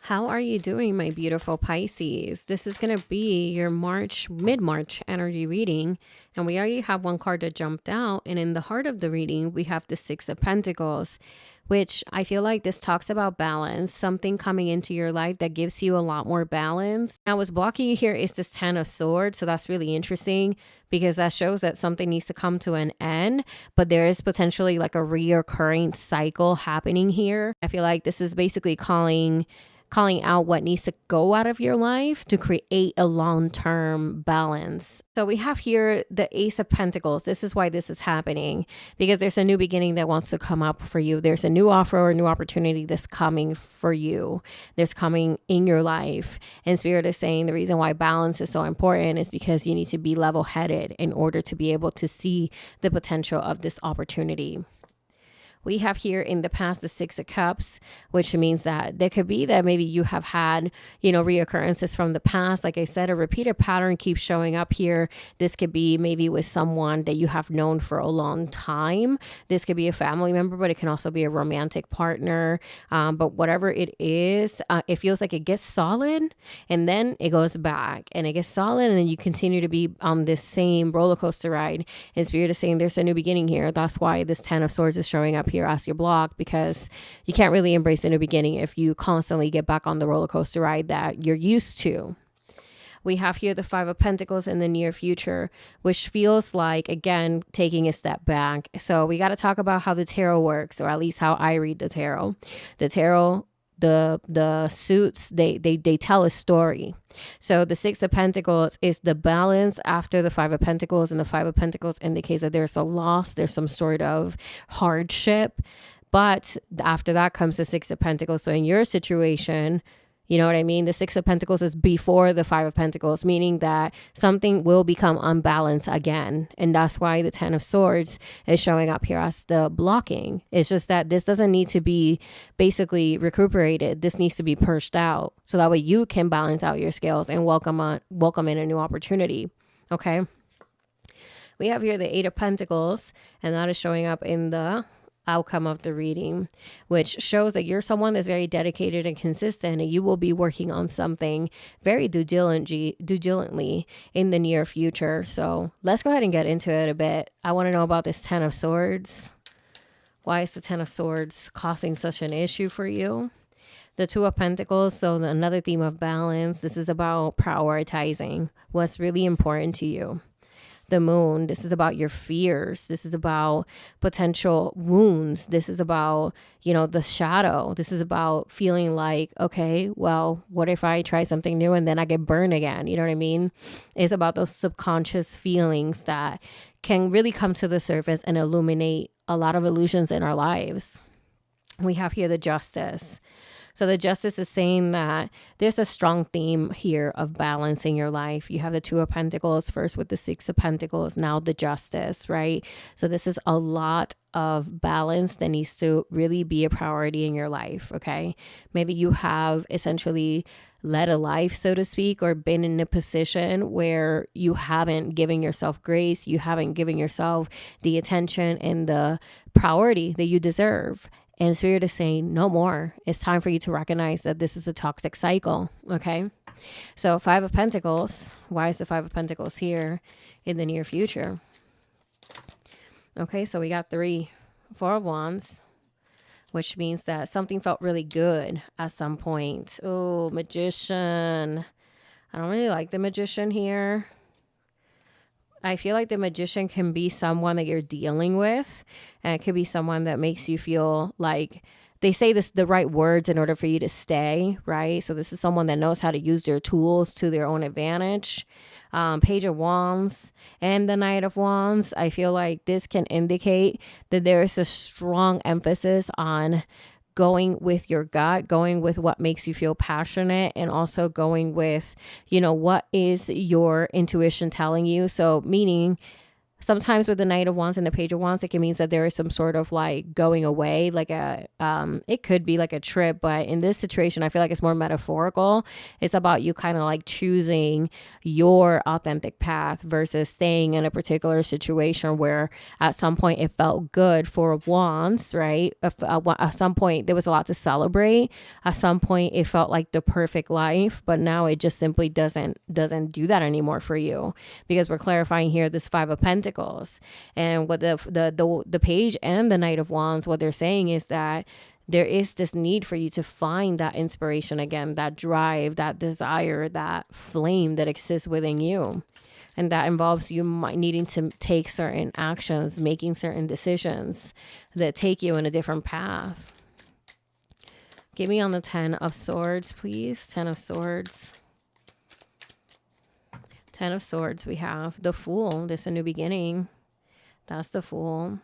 How are you doing, my beautiful Pisces? This is going to be your mid-March energy reading. And we already have one card that jumped out. And in the heart of the reading, we have the Six of Pentacles, which I feel like this talks about balance, something coming into your life that gives you a lot more balance. Now, what's blocking you here is this Ten of Swords. So that's really interesting because that shows that something needs to come to an end, but there is potentially like a reoccurring cycle happening here. I feel like this is basically calling out what needs to go out of your life to create a long-term balance. So we have here the Ace of Pentacles. This is why this is happening, because there's a new beginning that wants to come up for you. There's a new offer or a new opportunity that's coming for you. There's coming in your life. And Spirit is saying the reason why balance is so important is because you need to be level-headed in order to be able to see the potential of this opportunity. We have here in the past the Six of Cups, which means that there could be that maybe you have had, reoccurrences from the past. Like I said, a repeated pattern keeps showing up here. This could be maybe with someone that you have known for a long time. This could be a family member, but it can also be a romantic partner. But whatever it is, it feels like it gets solid and then it goes back and it gets solid and then you continue to be on this same roller coaster ride. And Spirit is saying there's a new beginning here. That's why this Ten of Swords is showing up here as your block, because you can't really embrace a new beginning if you constantly get back on the roller coaster ride that you're used to. We have here the Five of Pentacles in the near future, which feels like, again, taking a step back. So we got to talk about how the tarot works, or at least how I read the tarot. The tarot, the suits, they tell a story. So the Six of Pentacles is the balance after the Five of Pentacles, and the Five of Pentacles indicates that there's a loss, there's some sort of hardship, but after that comes the Six of Pentacles. So in your situation, you know what I mean? The Six of Pentacles is before the Five of Pentacles, meaning that something will become unbalanced again. And that's why the Ten of Swords is showing up here as the blocking. It's just that this doesn't need to be basically recuperated. This needs to be purged out. So that way you can balance out your scales and welcome in a new opportunity. Okay. We have here the Eight of Pentacles, and that is showing up in the outcome of the reading, which shows that you're someone that's very dedicated and consistent, and you will be working on something very diligently in the near future. So let's go ahead and get into it a bit. I want to know about this Ten of Swords. Why is the Ten of Swords causing such an issue for you? The Two of Pentacles, so another theme of balance. This is about prioritizing what's really important to you. The Moon, this is about your fears. This is about potential wounds. This is about, the shadow. This is about feeling like, okay, well, what if I try something new and then I get burned again? You know what I mean? It's about those subconscious feelings that can really come to the surface and illuminate a lot of illusions in our lives. We have here the Justice. So the Justice is saying that there's a strong theme here of balance in your life. You have the Two of Pentacles first with the Six of Pentacles, now the Justice, right? So this is a lot of balance that needs to really be a priority in your life, okay? Maybe you have essentially led a life, so to speak, or been in a position where you haven't given yourself grace, you haven't given yourself the attention and the priority that you deserve. And Spirit is saying, no more. It's time for you to recognize that this is a toxic cycle, okay? So Five of Pentacles. Why is the Five of Pentacles here in the near future? Okay, so we got Four of Wands, which means that something felt really good at some point. Oh, Magician. I don't really like the Magician here. I feel like the Magician can be someone that you're dealing with, and it could be someone that makes you feel like they say the right words in order for you to stay, right? So this is someone that knows how to use their tools to their own advantage. Page of Wands and the Knight of Wands. I feel like this can indicate that there is a strong emphasis on going with your gut, going with what makes you feel passionate, and also going with, what is your intuition telling you. So meaning Sometimes with the Knight of Wands and the Page of Wands, it can mean that there is some sort of like going away, like it could be like a trip, but in this situation, I feel like it's more metaphorical. It's about you kind of like choosing your authentic path versus staying in a particular situation where at some point it felt good for Wands, right? At some point there was a lot to celebrate. At some point it felt like the perfect life, but now it just simply doesn't do that anymore for you, because we're clarifying here this Five of Pentacles. And what the Page and the Knight of Wands, what they're saying is that there is this need for you to find that inspiration again, that drive, that desire, that flame that exists within you. And that involves you needing to take certain actions, making certain decisions that take you in a different path. Give me on the 10 of Swords, please. 10 of Swords. 10 of Swords, we have the Fool. There's a new beginning. That's the Fool. And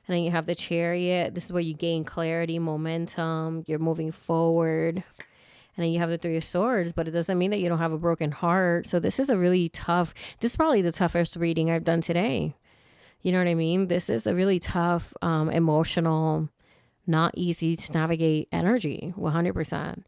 then you have the Chariot. This is where you gain clarity, momentum. You're moving forward. And then you have the Three of Swords, but it doesn't mean that you don't have a broken heart. So this is a really tough, this is probably the toughest reading I've done today. You know what I mean? This is a really tough, emotional, not easy to navigate energy, 100%.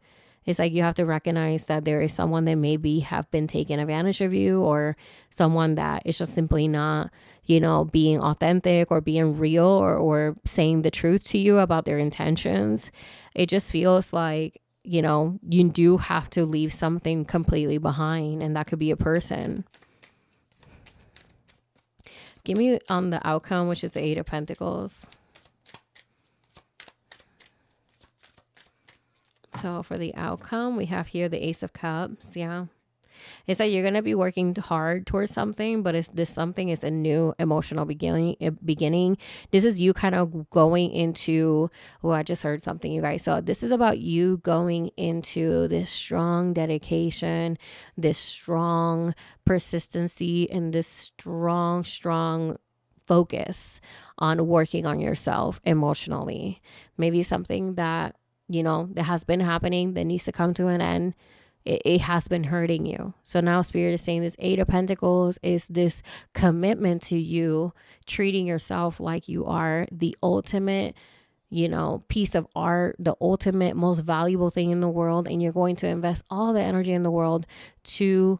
It's like you have to recognize that there is someone that maybe have been taking advantage of you, or someone that is just simply not, you know, being authentic or being real, or saying the truth to you about their intentions. It just feels like, you know, you do have to leave something completely behind, and that could be a person. Give me on the outcome, which is the Eight of Pentacles. So for the outcome, we have here the Ace of Cups. Yeah. It's that you're going to be working hard towards something, but this something is a new emotional beginning. This is you kind of going into, oh, I just heard something, you guys. So this is about you going into this strong dedication, this strong persistency, and this strong focus on working on yourself emotionally. Maybe something that, you know, that has been happening that needs to come to an end. It has been hurting you. So now Spirit is saying this Eight of Pentacles is this commitment to you treating yourself like you are the ultimate, you know, piece of art, the ultimate, most valuable thing in the world. And you're going to invest all the energy in the world to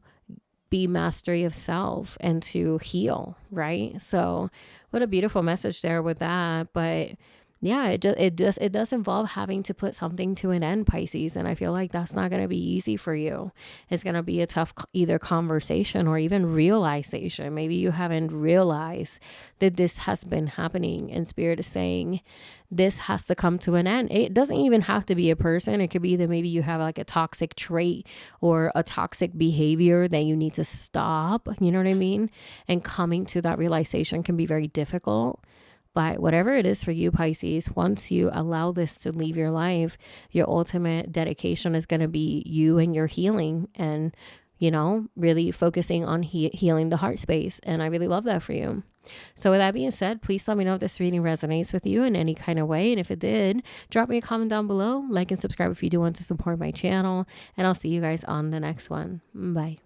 be mastery of self and to heal, right? So what a beautiful message there with that. But yeah, it does involve having to put something to an end, Pisces. And I feel like that's not going to be easy for you. It's going to be a tough either conversation or even realization. Maybe you haven't realized that this has been happening, and Spirit is saying this has to come to an end. It doesn't even have to be a person. It could be that maybe you have like a toxic trait or a toxic behavior that you need to stop. You know what I mean? And coming to that realization can be very difficult. But whatever it is for you, Pisces, once you allow this to leave your life, your ultimate dedication is going to be you and your healing, and, you know, really focusing on healing the heart space. And I really love that for you. So with that being said, please let me know if this reading resonates with you in any kind of way. And if it did, drop me a comment down below, like and subscribe if you do want to support my channel. And I'll see you guys on the next one. Bye.